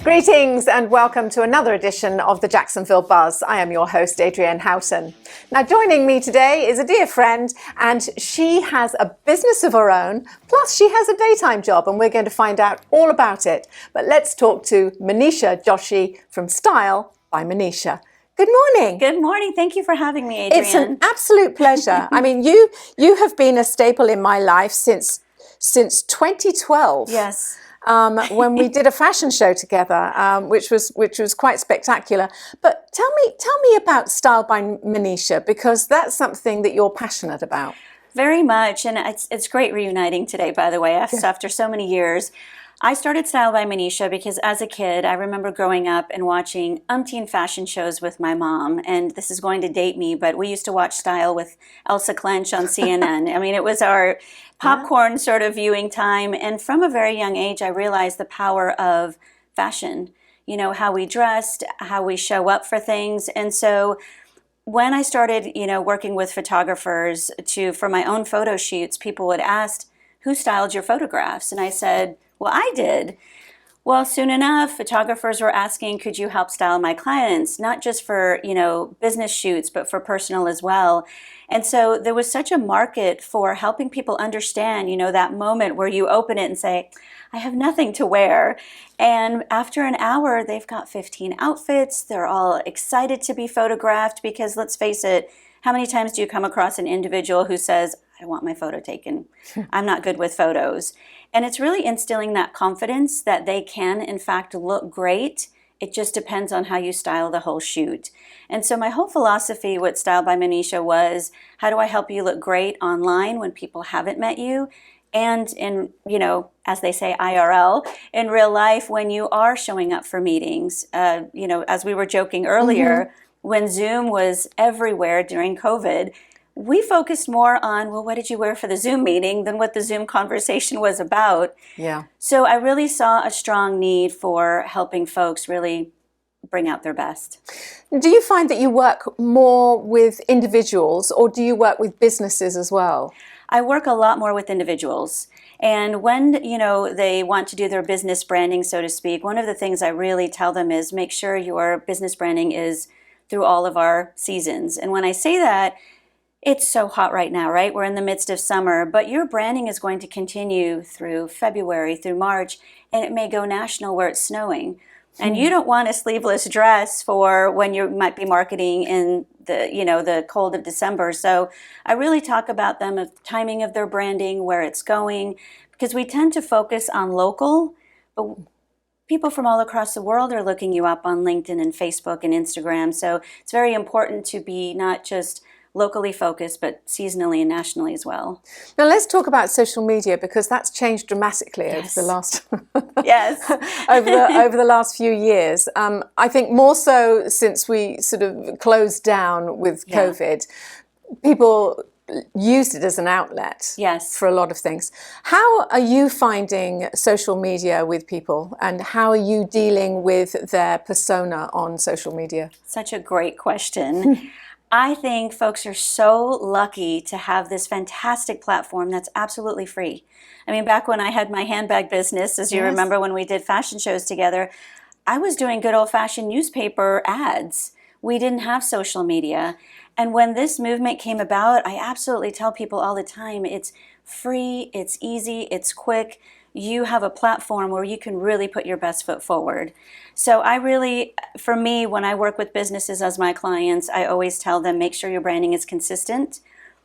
Greetings and welcome to another edition of the Jacksonville Buzz. I am your host, Adrienne. Now, joining me today is a dear friend, and she has a business of her own, plus she has a daytime job, and we're going to find out all about it. But let's talk to Manisha Joshi from Style by Manisha. Good morning. Good morning. Thank you for having me, Adrienne. It's an absolute pleasure. I mean, you have been a staple in my life since 2012. Yes. When we did a fashion show together, which was quite spectacular. But tell me about Style by Manisha, because that's something that you're passionate about. Very much, and it's great reuniting today, by the way, after so many years. I started Style by Manisha because as a kid, I remember growing up and watching umpteen fashion shows with my mom, and this is going to date me, but we used to watch Style with Elsa Clench on CNN. I mean, it was our popcorn sort of viewing time, and from a very young age, I realized the power of fashion, you know, how we dressed, how we show up for things. And so when I started, working with photographers for my own photo shoots, people would ask, who styled your photographs? And I said, well, I did. Well, soon enough, photographers were asking, could you help style my clients? Not just for, business shoots, but for personal as well. And so there was such a market for helping people understand, that moment where you open it and say, I have nothing to wear. And after an hour, they've got 15 outfits. They're all excited to be photographed because let's face it, how many times do you come across an individual who says, I want my photo taken. I'm not good with photos. And it's really instilling that confidence that they can, in fact, look great. It just depends on how you style the whole shoot. And so my whole philosophy with Style by Manisha was, how do I help you look great online when people haven't met you? And in, as they say, IRL, in real life, when you are showing up for meetings, as we were joking earlier, when Zoom was everywhere during COVID, we focused more on, well, what did you wear for the Zoom meeting than what the Zoom conversation was about. Yeah. So I really saw a strong need for helping folks really bring out their best. Do you find that you work more with individuals or do you work with businesses as well? I work a lot more with individuals. And when, they want to do their business branding, so to speak, one of the things I really tell them is make sure your business branding is through all of our seasons. And when I say that, it's so hot right now, right? We're in the midst of summer, but your branding is going to continue through February, through March, and it may go national where it's snowing. And you don't want a sleeveless dress for when you might be marketing in the cold of December. So I really talk about them, of timing of their branding, where it's going, because we tend to focus on local, but people from all across the world are looking you up on LinkedIn and Facebook and Instagram. So it's very important to be not just locally focused, but seasonally and nationally as well. Now let's talk about social media, because that's changed dramatically over the last over the last few years. I think more so since we sort of closed down with COVID, people used it as an outlet for a lot of things. How are you finding social media with people, and how are you dealing with their persona on social media? Such a great question. I think folks are so lucky to have this fantastic platform that's absolutely free. I mean, back when I had my handbag business, as you remember when we did fashion shows together, I was doing good old-fashioned newspaper ads. We didn't have social media. And when this movement came about, I absolutely tell people all the time, it's free, it's easy, it's quick. You have a platform where you can really put your best foot forward. So for me, when I work with businesses as my clients, I always tell them, make sure your branding is consistent.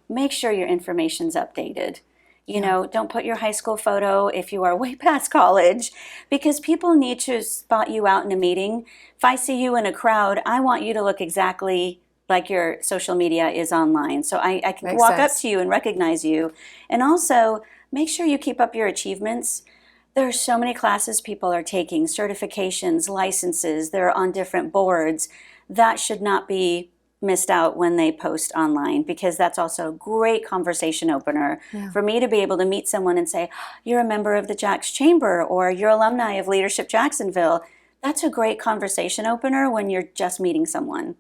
Make sure your information's updated. Don't put your high school photo if you are way past college, because people need to spot you out in a meeting. If I see you in a crowd, I want you to look exactly like your social media is online. So I can walk up to you and recognize you. And also, make sure you keep up your achievements. There are so many classes people are taking, certifications, licenses, they're on different boards. That should not be missed out when they post online, because that's also a great conversation opener for me to be able to meet someone and say, you're a member of the Jax Chamber, or you're alumni of Leadership Jacksonville. That's a great conversation opener when you're just meeting someone.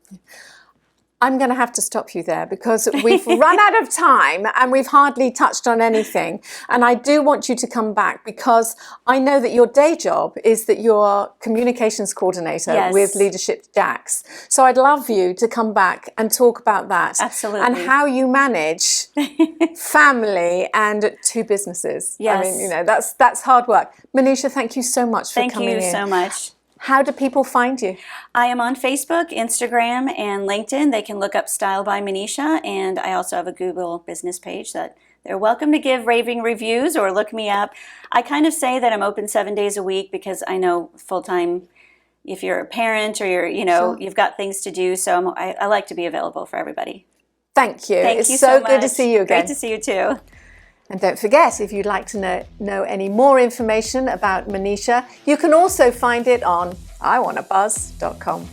I'm going to have to stop you there because we've run out of time and we've hardly touched on anything. And I do want you to come back because I know that your day job is that you're communications coordinator with Leadership Jax. So I'd love you to come back and talk about that. Absolutely. And how you manage family and 2 businesses. Yes. I mean, you know, that's hard work. Manisha, thank you so much for coming in. Thank you so much. How do people find you? I am on Facebook, Instagram, and LinkedIn. They can look up Style by Manisha, and I also have a Google business page that they're welcome to give raving reviews or look me up. I kind of say that I'm open 7 days a week because I know full-time, if you're a parent or you're, you know, you've got things to do. So I like to be available for everybody. Thank you. Thank it's you so much. good to see you again. Great to see you too. And don't forget, if you'd like to know any more information about Manisha, you can also find it on iwannabuzz.com.